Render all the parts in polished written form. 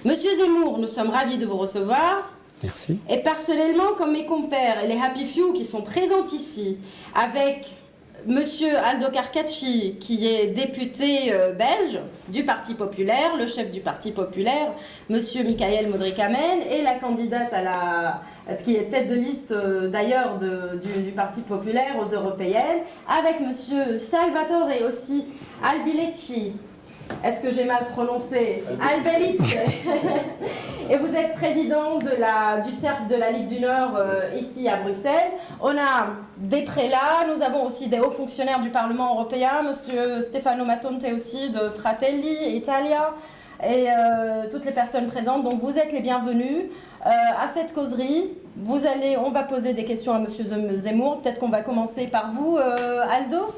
Monsieur Zemmour, nous sommes ravis de vous recevoir. Merci. Et personnellement, comme mes compères et les Happy Few qui sont présents ici, avec Monsieur Aldo Carcacci, qui est député belge du Parti Populaire, le chef du Parti Populaire, Monsieur Michael Modric-Amen, et la candidate qui est tête de liste d'ailleurs du Parti Populaire aux européennes, avec Monsieur Salvatore et aussi Albilecci. Est-ce que j'ai mal prononcé? Albelici. Et vous êtes président du cercle de la Ligue du Nord ici à Bruxelles. On a des prélats, nous avons aussi des hauts fonctionnaires du Parlement européen, Monsieur Stefano Matonte aussi de Fratelli Italia, et toutes les personnes présentes. Donc vous êtes les bienvenus à cette causerie. On va poser des questions à Monsieur Zemmour. Peut-être qu'on va commencer par vous, Aldo.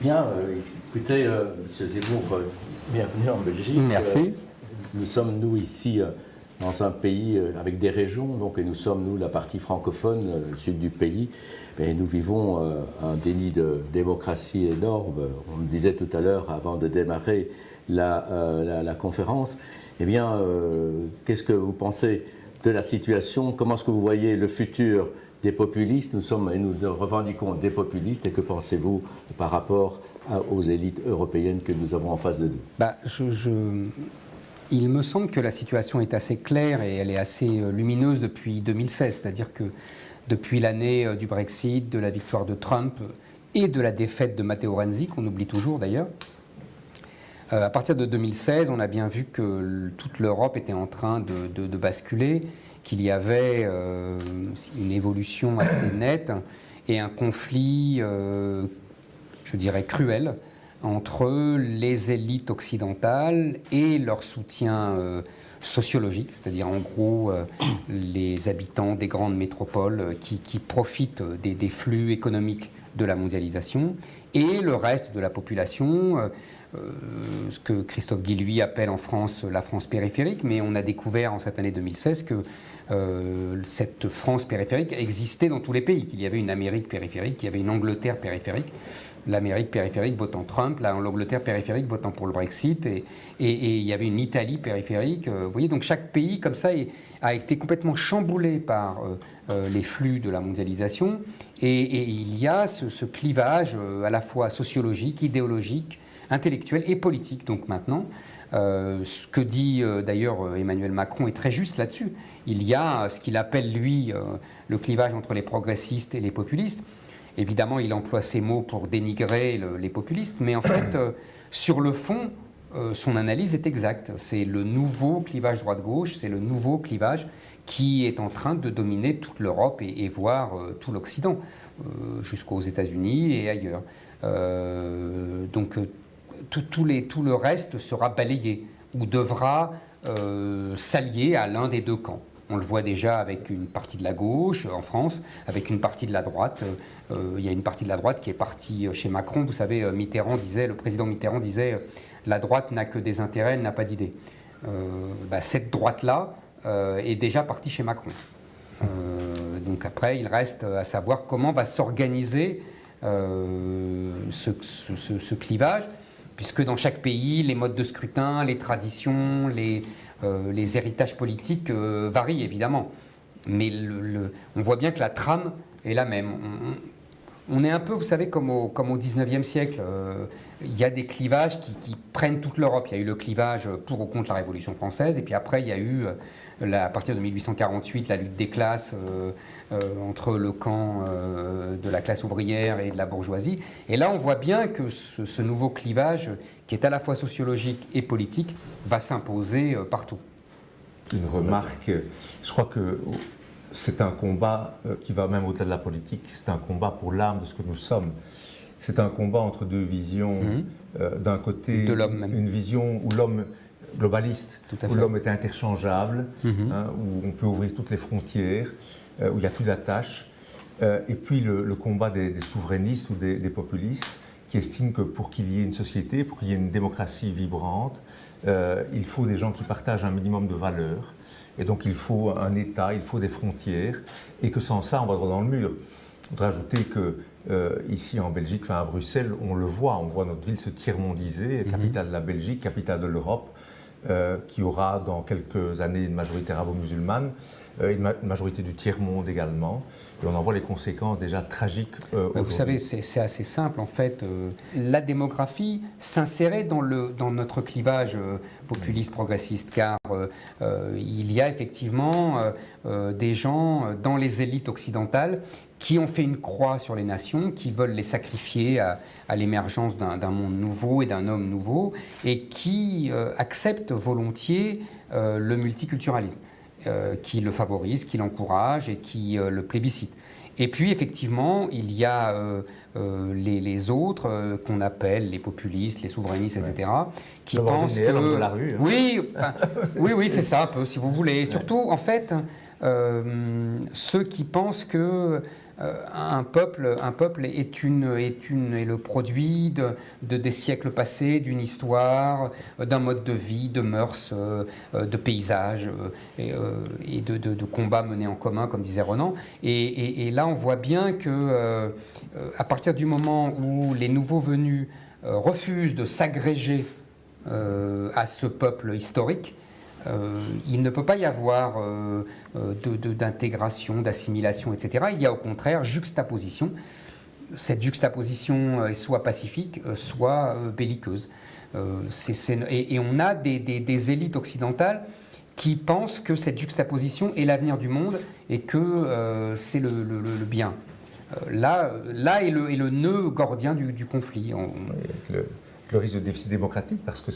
Bien, écoutez, Monsieur Zemmour, bienvenue en Belgique. Merci. Nous sommes, nous, ici, dans un pays avec des régions, donc, et nous sommes, nous, la partie francophone, le sud du pays, et nous vivons un déni de démocratie énorme. On le disait tout à l'heure, avant de démarrer la conférence. Eh bien, qu'est-ce que vous pensez de la situation? Comment est-ce que vous voyez le futur des populistes? Nous revendiquons des populistes, et que pensez-vous par rapport aux élites européennes que nous avons en face de nous? Il me semble que la situation est assez claire et elle est assez lumineuse depuis 2016, c'est-à-dire que depuis l'année du Brexit, de la victoire de Trump et de la défaite de Matteo Renzi, qu'on oublie toujours d'ailleurs, à partir de 2016, on a bien vu que toute l'Europe était en train de basculer, qu'il y avait une évolution assez nette et un conflit, je dirais, cruel entre les élites occidentales et leur soutien sociologique, c'est-à-dire en gros les habitants des grandes métropoles qui profitent des flux économiques de la mondialisation, et le reste de la population, ce que Christophe Guilluy appelle en France la France périphérique, mais on a découvert en cette année 2016 que cette France périphérique existait dans tous les pays, qu'il y avait une Amérique périphérique, qu'il y avait une Angleterre périphérique, l'Amérique périphérique votant Trump, l'Angleterre périphérique votant pour le Brexit, et il y avait une Italie périphérique. Vous voyez, donc chaque pays comme ça a été complètement chamboulé par les flux de la mondialisation, et il y a ce clivage à la fois sociologique, idéologique, intellectuel et politique. Donc maintenant, ce que dit d'ailleurs Emmanuel Macron est très juste là-dessus. Il y a ce qu'il appelle, lui, le clivage entre les progressistes et les populistes. Évidemment, il emploie ces mots pour dénigrer les populistes, mais en fait, sur le fond, son analyse est exacte. C'est le nouveau clivage droite-gauche, c'est le nouveau clivage qui est en train de dominer toute l'Europe et voire tout l'Occident, jusqu'aux États-Unis et ailleurs. Donc, tout le reste sera balayé ou devra s'allier à l'un des deux camps. On le voit déjà avec une partie de la gauche en France, avec une partie de la droite. Il y a une partie de la droite qui est partie chez Macron. Vous savez, le président Mitterrand disait « la droite n'a que des intérêts, elle n'a pas d'idées ». Cette droite-là est déjà partie chez Macron. Donc après, il reste à savoir comment va s'organiser ce clivage, puisque dans chaque pays, les modes de scrutin, les traditions, les héritages politiques varient évidemment. Mais on voit bien que la trame est la même. On est un peu, vous savez, comme au 19e siècle. Il y a des clivages qui prennent toute l'Europe. Il y a eu le clivage pour ou contre la Révolution française, et puis après, il y a eu, à partir de 1848, la lutte des classes entre le camp de la classe ouvrière et de la bourgeoisie. Et là, on voit bien que ce nouveau clivage, qui est à la fois sociologique et politique, va s'imposer partout. Une remarque, je crois que c'est un combat qui va même au-delà de la politique, c'est un combat pour l'âme de ce que nous sommes. C'est un combat entre deux visions. D'un côté, une vision où l'homme globaliste, où l'homme est interchangeable, où on peut ouvrir toutes les frontières, où il y a plus d'attache. Et puis le combat des souverainistes ou des populistes qui estiment que pour qu'il y ait une société, pour qu'il y ait une démocratie vibrante, il faut des gens qui partagent un minimum de valeurs. Et donc il faut un État, il faut des frontières, et que sans ça, on va droit dans le mur. Je voudrais ajouter que ici en Belgique, enfin à Bruxelles, on voit notre ville se tiers-mondiser, capitale de la Belgique, capitale de l'Europe. qui aura dans quelques années une majorité arabo-musulmane, une majorité du tiers-monde également. Et on en voit les conséquences déjà tragiques aujourd'hui. Vous savez, c'est assez simple en fait. La démographie s'insérait dans notre clivage populiste progressiste, car il y a effectivement des gens dans les élites occidentales qui ont fait une croix sur les nations, qui veulent les sacrifier à l'émergence d'un monde nouveau et d'un homme nouveau, et qui acceptent volontiers le multiculturalisme, qui le favorise, qui l'encourage et qui le plébiscite. Et puis effectivement, il y a les autres qu'on appelle les populistes, les souverainistes, etc., qui pensent que... l'homme de la rue, hein. Oui, c'est ça un peu, si vous voulez. Et surtout, en fait, ceux qui pensent que un peuple est le produit des siècles passés, d'une histoire, d'un mode de vie, de mœurs, de paysages et de combats menés en commun, comme disait Renan. Et là, on voit bien que à partir du moment où les nouveaux venus refusent de s'agréger à ce peuple historique, il ne peut pas y avoir d'intégration, d'assimilation, etc. Il y a au contraire juxtaposition. Cette juxtaposition est soit pacifique, soit belliqueuse. Et on a des élites occidentales qui pensent que cette juxtaposition est l'avenir du monde et que c'est le bien. Là est le nœud gordien du conflit. Le risque de déficit démocratique, parce que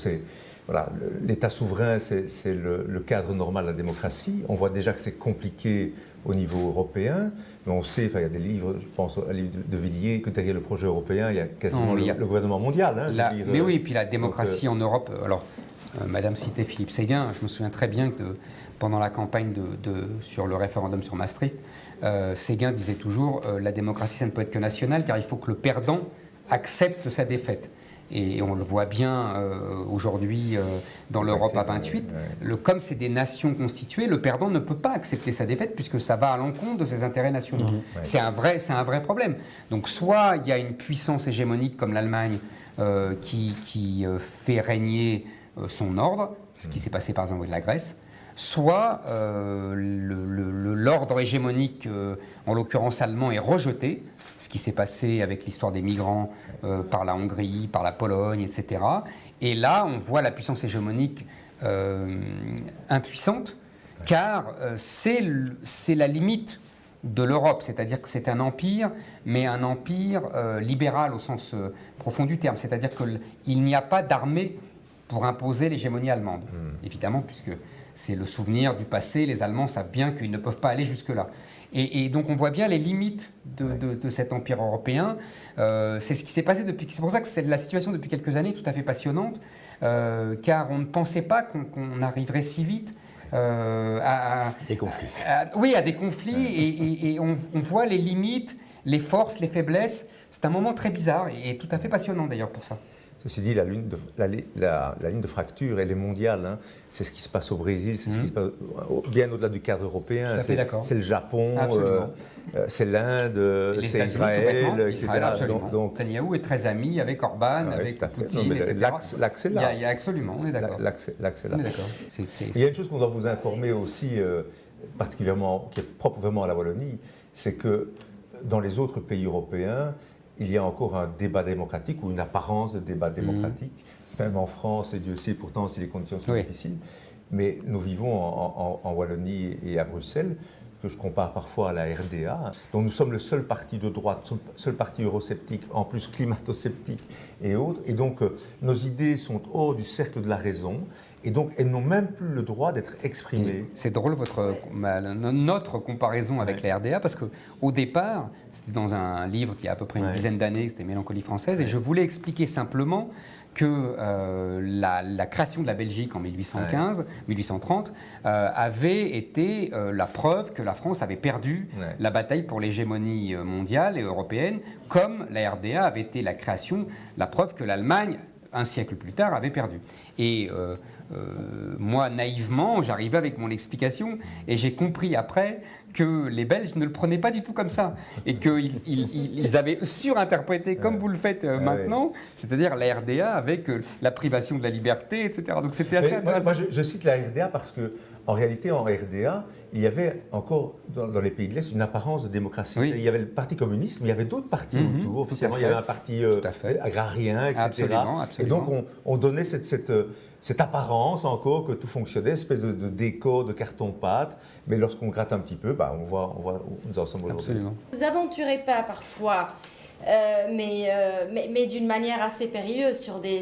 l'État souverain, c'est le cadre normal de la démocratie. On voit déjà que c'est compliqué au niveau européen, mais on sait, il y a des livres, je pense à livre de Villiers, que derrière le projet européen, il y a quasiment le gouvernement mondial. Hein, mais oui, et puis la démocratie en Europe. Alors, Madame citait Philippe Séguin, je me souviens très bien que pendant la campagne sur le référendum sur Maastricht, Séguin disait toujours la démocratie, ça ne peut être que national, car il faut que le perdant accepte sa défaite. Et on le voit bien aujourd'hui dans l'Europe à 28. Comme c'est des nations constituées, le perdant ne peut pas accepter sa défaite puisque ça va à l'encontre de ses intérêts nationaux. C'est un vrai problème. Donc soit il y a une puissance hégémonique comme l'Allemagne qui fait régner son ordre, ce qui s'est passé par exemple avec la Grèce, soit l'ordre hégémonique, en l'occurrence allemand, est rejeté, ce qui s'est passé avec l'histoire des migrants par la Hongrie, par la Pologne, etc. Et là, on voit la puissance hégémonique impuissante, car c'est la limite de l'Europe, c'est-à-dire que c'est un empire, mais un empire libéral au sens profond du terme, c'est-à-dire qu'il n'y a pas d'armée pour imposer l'hégémonie allemande, évidemment, puisque c'est le souvenir du passé, les Allemands savent bien qu'ils ne peuvent pas aller jusque-là. Et donc on voit bien les limites de cet empire européen. C'est ce qui s'est passé depuis. C'est pour ça que c'est la situation depuis quelques années tout à fait passionnante, car on ne pensait pas qu'on arriverait si vite à des conflits. À des conflits, et on voit les limites, les forces, les faiblesses. C'est un moment très bizarre et tout à fait passionnant d'ailleurs pour ça. Ceci dit, la ligne de fracture, elle est mondiale. Hein. C'est ce qui se passe au Brésil, c'est ce qui se passe bien au-delà du cadre européen. C'est le Japon, c'est l'Inde, c'est Israël, etc. Donc, Netanyahou est très ami avec Orban, avec Poutine, etc. L'axe est là. Il y a absolument, on est d'accord. L'axe est là. On est d'accord. Il y a une chose qu'on doit vous informer aussi, particulièrement, qui est propre vraiment à la Wallonie, c'est que dans les autres pays européens, il y a encore un débat démocratique ou une apparence de débat démocratique, même en France, et Dieu sait pourtant si les conditions sont difficiles. Mais nous vivons en Wallonie et à Bruxelles, que je compare parfois à la RDA, dont nous sommes le seul parti de droite, le seul parti eurosceptique, en plus climato-sceptique et autres. Et donc nos idées sont hors du cercle de la raison. Et donc, elles n'ont même plus le droit d'être exprimées. C'est drôle notre comparaison avec la RDA, parce qu'au départ, c'était dans un livre il y a à peu près une dizaine d'années, c'était Mélancolie française, et je voulais expliquer simplement que la création de la Belgique en 1830 avait été la preuve que la France avait perdu la bataille pour l'hégémonie mondiale et européenne, comme la RDA avait été la preuve que l'Allemagne, un siècle plus tard, avait perdu. Et moi, naïvement, j'arrivais avec mon explication et j'ai compris après que les Belges ne le prenaient pas du tout comme ça et qu'ils avaient surinterprété comme vous le faites maintenant, c'est-à-dire la RDA avec la privation de la liberté, etc. Donc c'était assez intéressant. Moi, je cite la RDA parce que, en réalité, en RDA, il y avait encore, dans les pays de l'Est, une apparence de démocratie. Il y avait le Parti communiste, mais il y avait d'autres partis autour. Officiellement, il y avait un parti agrarien, etc. Absolument. Et donc, on donnait cette apparence encore que tout fonctionnait, espèce de déco, de carton-pâte. Mais lorsqu'on gratte un petit peu, on voit où nous en sommes aujourd'hui. Vous aventurez pas parfois, mais d'une manière assez périlleuse sur des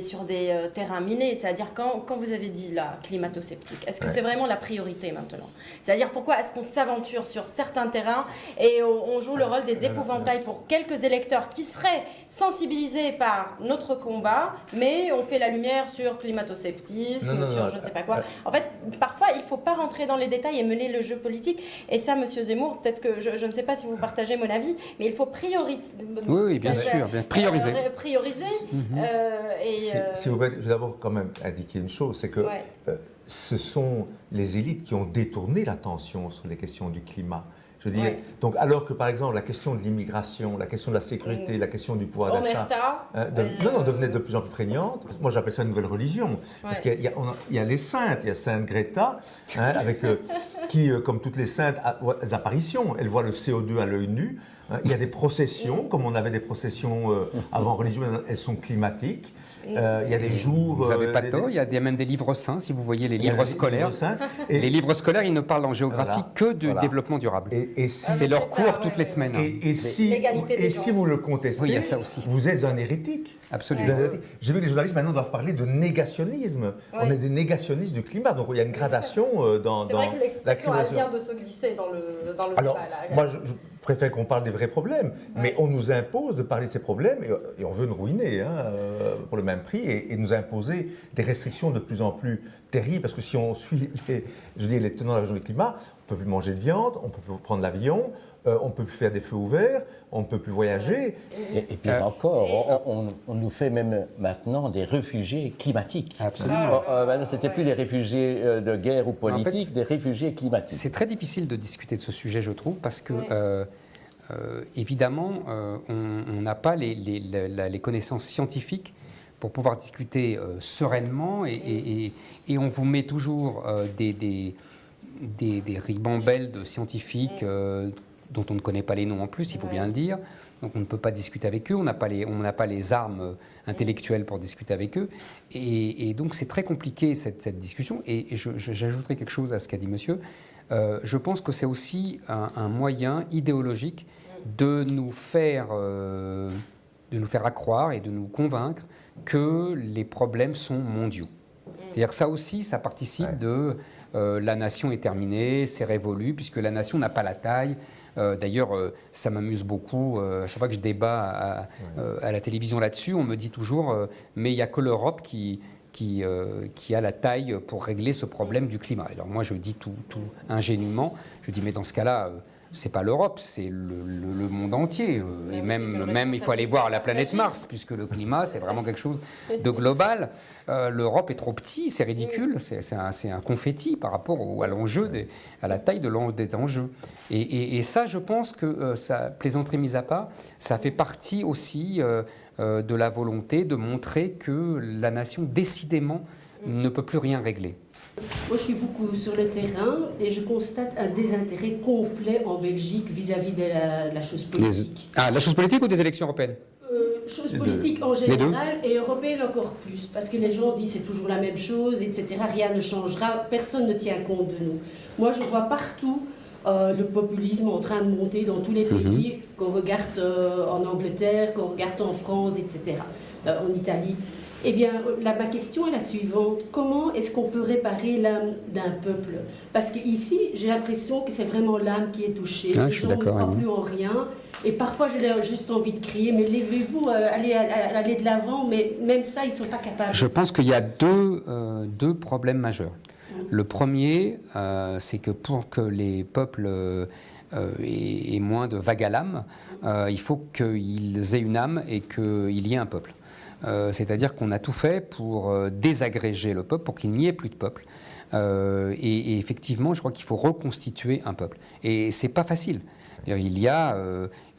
terrains minés. C'est-à-dire quand vous avez dit là, climato-sceptique, est-ce que c'est vraiment la priorité maintenant? C'est-à-dire pourquoi est-ce qu'on s'aventure sur certains terrains et on joue le rôle des épouvantails pour quelques électeurs qui seraient sensibilisés par notre combat, mais on fait la lumière sur climato-sceptisme, sur je ne sais pas quoi. En fait, parfois, il ne faut pas rentrer dans les détails et mener le jeu politique. Et ça, Monsieur Zemmour, peut-être que je ne sais pas si vous partagez mon avis, mais il faut prioriser. Oui, bien sûr, prioriser. Si vous pouvez, je vais d'abord quand même indiquer une chose, c'est que ce sont les élites qui ont détourné l'attention sur les questions du climat. Je veux dire, donc alors que par exemple la question de l'immigration, la question de la sécurité, la question du pouvoir d'achat devenait de plus en plus prégnante. Moi j'appelle ça une nouvelle religion. Parce qu'il y a les saintes, il y a Sainte Greta, qui, comme toutes les saintes, a des apparitions. Elle voit le CO2 à l'œil nu. Il y a des processions, comme on avait des processions avant religieuses, elles sont climatiques. Il y a des jours... Vous n'avez pas tort, il y a même des livres saints, si vous voyez les livres scolaires. Les livres scolaires, ils ne parlent en géographie que du développement durable. Et c'est leur cours toutes les semaines. Et si vous le contestez, il y a ça aussi. Vous êtes un hérétique. Absolument. J'ai vu que les journalistes maintenant doivent parler de négationnisme. On est des négationnistes du climat, donc il y a une gradation dans... C'est vrai que l'expression vient de se glisser dans le Alors, débat. moi, je préfère qu'on parle des vrais problèmes, mais on nous impose de parler de ces problèmes et on veut nous ruiner pour le même prix et nous imposer des restrictions de plus en plus terribles, parce que si on suit les tenants de la région du climat, on ne peut plus manger de viande, on ne peut plus prendre l'avion, on ne peut plus faire des feux ouverts, on ne peut plus voyager. Et puis encore, on nous fait même maintenant des réfugiés climatiques. Absolument. C'était plus des réfugiés de guerre ou politique, en fait, des réfugiés climatiques. C'est très difficile de discuter de ce sujet, je trouve, parce que évidemment, on n'a pas les connaissances scientifiques pour pouvoir discuter sereinement et on vous met toujours des ribambelles de scientifiques dont on ne connaît pas les noms en plus, il faut bien le dire. Donc on ne peut pas discuter avec eux, on n'a pas les armes intellectuelles pour discuter avec eux. Et donc c'est très compliqué cette discussion. Et j'ajouterai quelque chose à ce qu'a dit monsieur. Je pense que c'est aussi un moyen idéologique de nous faire accroire et de nous convaincre que les problèmes sont mondiaux. C'est-à-dire ça aussi, ça participe de la nation est terminée, c'est révolu, puisque la nation n'a pas la taille. D'ailleurs, ça m'amuse beaucoup. À chaque fois que je débat à la télévision là-dessus, on me dit toujours mais il n'y a que l'Europe qui a la taille pour régler ce problème du climat. Alors moi, je dis tout ingénument, je dis mais dans ce cas-là, c'est pas l'Europe, c'est le monde entier. Et même, il faut aller voir la planète Mars, puisque le climat, c'est vraiment quelque chose de global. L'Europe est trop petit, c'est ridicule, c'est un confetti par rapport à l'enjeu, à la taille des enjeux. Et ça, je pense que, plaisanterie mise à part, ça fait partie aussi de la volonté de montrer que la nation, décidément, ne peut plus rien régler. Moi, je suis beaucoup sur le terrain et je constate un désintérêt complet en Belgique vis-à-vis de la chose politique. La chose politique ou des élections européennes? Chose politique en général et européenne encore plus, parce que les gens disent c'est toujours la même chose, etc. Rien ne changera, personne ne tient compte de nous. Moi, je vois partout le populisme en train de monter dans tous les pays, qu'on regarde en Angleterre, qu'on regarde en France, etc., en Italie. Eh bien, ma question est la suivante. Comment est-ce qu'on peut réparer l'âme d'un peuple? Parce qu'ici, j'ai l'impression que c'est vraiment l'âme qui est touchée. Les gens ne croient plus en rien. Et parfois, j'ai juste envie de crier, mais levez-vous, allez de l'avant. Mais même ça, ils ne sont pas capables. Je pense qu'il y a deux problèmes majeurs. Le premier, c'est que pour que les peuples aient moins de vague à l'âme, il faut qu'ils aient une âme et qu'il y ait un peuple. C'est-à-dire qu'on a tout fait pour désagréger le peuple, pour qu'il n'y ait plus de peuple. Et effectivement, je crois qu'il faut reconstituer un peuple. Et c'est pas facile. Il y a,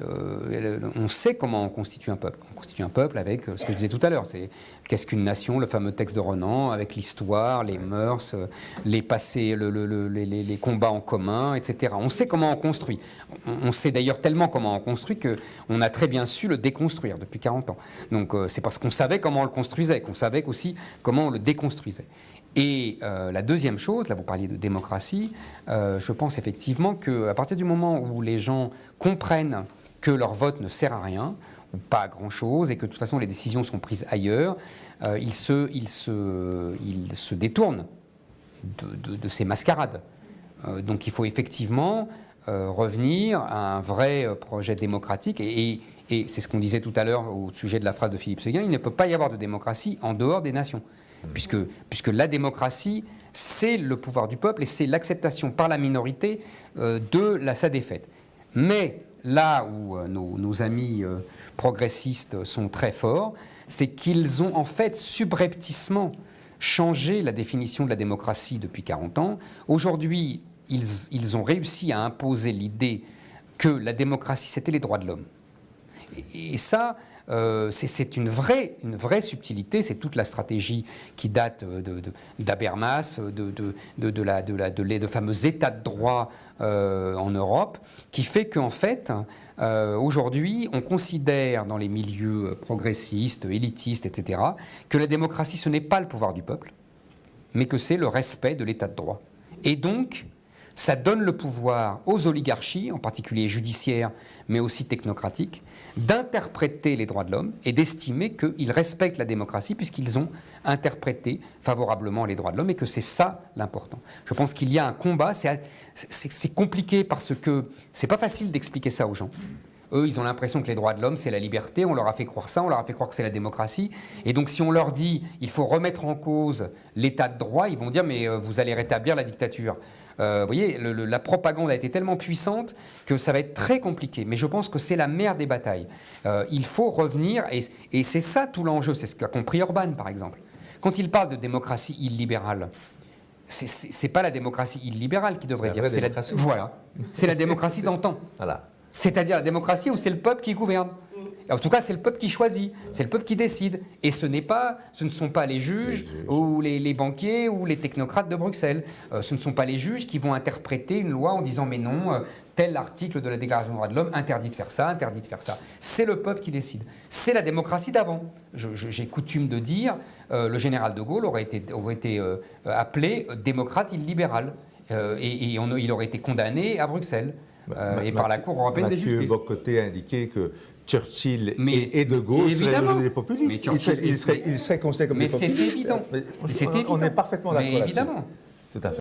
on sait comment on constitue un peuple. On constitue un peuple avec ce que je disais tout à l'heure. C'est qu'est-ce qu'une nation, le fameux texte de Renan, avec l'histoire, les mœurs, les passés, les combats en commun, etc. On sait comment on construit. On sait d'ailleurs tellement comment on construit qu'on a très bien su le déconstruire depuis 40 ans. Donc c'est parce qu'on savait comment on le construisait, qu'on savait aussi comment on le déconstruisait. Et la deuxième chose, là vous parliez de démocratie, je pense effectivement qu'à partir du moment où les gens comprennent que leur vote ne sert à rien, ou pas à grand-chose, et que de toute façon les décisions sont prises ailleurs, ils se détournent de ces mascarades. Donc il faut effectivement revenir à un vrai projet démocratique, et c'est ce qu'on disait tout à l'heure au sujet de la phrase de Philippe Séguin, il ne peut pas y avoir de démocratie en dehors des nations. Puisque la démocratie, c'est le pouvoir du peuple et c'est l'acceptation par la minorité de sa défaite. Mais là où nos amis progressistes sont très forts, c'est qu'ils ont en fait subrepticement changé la définition de la démocratie depuis 40 ans. Aujourd'hui, ils ont réussi à imposer l'idée que la démocratie, c'était les droits de l'homme. Et ça... c'est une vraie subtilité, c'est toute la stratégie qui date d'Habermas, de fameux états de droit en Europe, qui fait qu'en fait, aujourd'hui, on considère dans les milieux progressistes, élitistes, etc., que la démocratie, ce n'est pas le pouvoir du peuple, mais que c'est le respect de l'état de droit. Et donc, ça donne le pouvoir aux oligarchies, en particulier judiciaires, mais aussi technocratiques, d'interpréter les droits de l'homme et d'estimer qu'ils respectent la démocratie puisqu'ils ont interprété favorablement les droits de l'homme et que c'est ça l'important. Je pense qu'il y a un combat, c'est compliqué parce que c'est pas facile d'expliquer ça aux gens. Eux, ils ont l'impression que les droits de l'homme, c'est la liberté, on leur a fait croire ça, on leur a fait croire que c'est la démocratie. Et donc si on leur dit il faut remettre en cause l'état de droit, ils vont dire mais vous allez rétablir la dictature. Vous voyez, la propagande a été tellement puissante que ça va être très compliqué. Mais je pense que c'est la mère des batailles. Il faut revenir, et c'est ça tout l'enjeu, c'est ce qu'a compris Orban par exemple. Quand il parle de démocratie illibérale, c'est pas la démocratie illibérale qui devrait dire. Voilà, c'est la démocratie d'antan. Voilà. C'est-à-dire la démocratie où c'est le peuple qui gouverne. En tout cas, c'est le peuple qui choisit, c'est le peuple qui décide. Et ce ne sont pas les juges ou les banquiers ou les technocrates de Bruxelles. Ce ne sont pas les juges qui vont interpréter une loi en disant « mais non, tel article de la Déclaration des droits de l'homme interdit de faire ça, interdit de faire ça ». C'est le peuple qui décide. C'est la démocratie d'avant. J'ai coutume de dire, le général de Gaulle aurait été appelé démocrate illibéral. Et il aurait été condamné à Bruxelles. Et par la Cour européenne de justice. Mathieu Bock-Côté a indiqué que Churchill et De Gaulle seraient des populistes. Ils seraient considérés comme des populistes. Mais c'est évident. On est parfaitement d'accord là-dessus. Évidemment. Tout à fait.